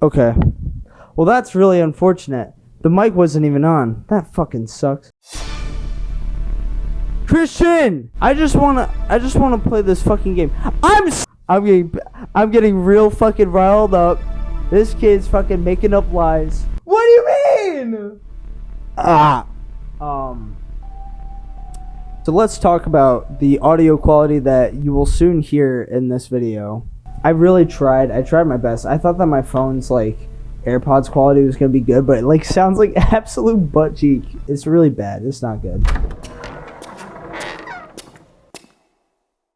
Okay. Well, that's really unfortunate. The mic wasn't even on. That fucking sucks. Christian, I just wanna play this fucking game. I'm getting real fucking riled up. This kid's fucking making up lies. What do you mean? So let's talk about the audio quality that you will soon hear in this video. I tried my best. I thought that my phone's like AirPods quality was gonna be good, but it like sounds like absolute butt cheek. It's really bad. It's not good.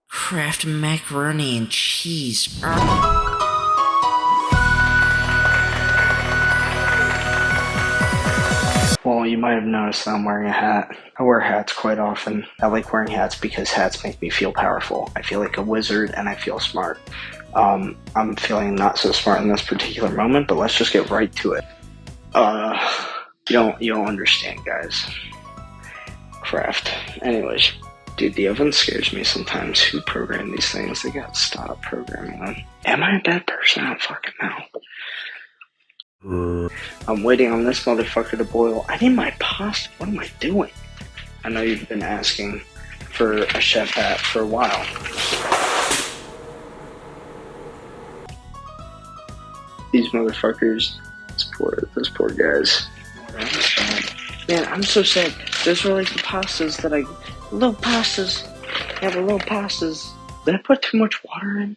Kraft macaroni and cheese. Well, you might have noticed that I'm wearing a hat. I wear hats quite often. I like wearing hats because hats make me feel powerful. I feel like a wizard and I feel smart. I'm feeling not so smart in this particular moment, but let's just get right to it. You don't understand, guys. Kraft. Anyways, dude, the oven scares me sometimes. Who programmed these things? They gotta stop programming them. Am I a bad person? I don't fucking know. I'm waiting on this motherfucker to boil. I need my pasta. What am I doing? I know you've been asking for a chef hat for a while. These motherfuckers. Those poor guys. Man, I'm so sad. Those were like the pastas that little pastas. Yeah, the little pastas. Did I put too much water in?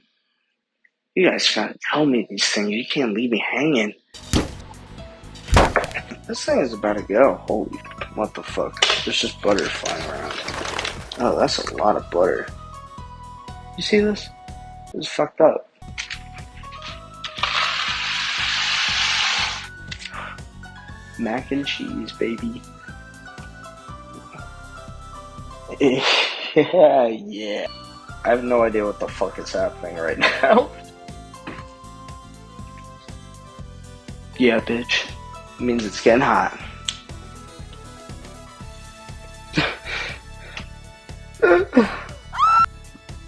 You guys gotta tell me these things. You can't leave me hanging. This thing is about to go. Holy, what the fuck? There's just butter flying around. Oh, that's a lot of butter. You see this? This is fucked up. Mac and cheese, baby. Yeah. I have no idea what the fuck is happening right now. Yeah, bitch. It means it's getting hot.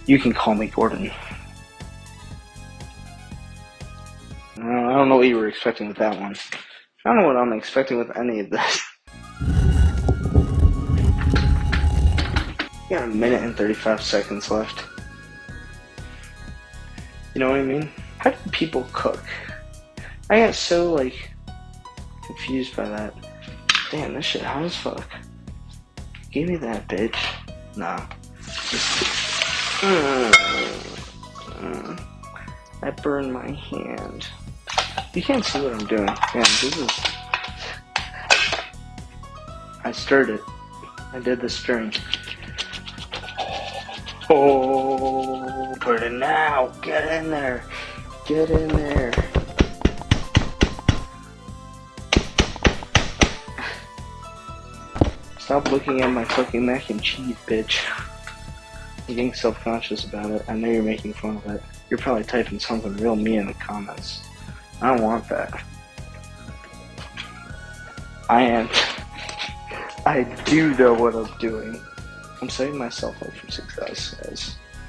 You can call me Gordon. I don't know what you were expecting with that one. I don't know what I'm expecting with any of this. You got a minute and 35 seconds left. You know what I mean? How do people cook? I got so, like, confused by that. Damn, this shit hot as fuck. Give me that, bitch. Nah. I burned my hand. You can't see what I'm doing. Man, this is... I stirred it. I did the stirring. Oh, put it now. Get in there. Get in there. Stop looking at my fucking mac and cheese, bitch. I'm getting self-conscious about it. I know you're making fun of it. You're probably typing something real mean in the comments. I don't want that. I do know what I'm doing. I'm setting myself up for success, guys.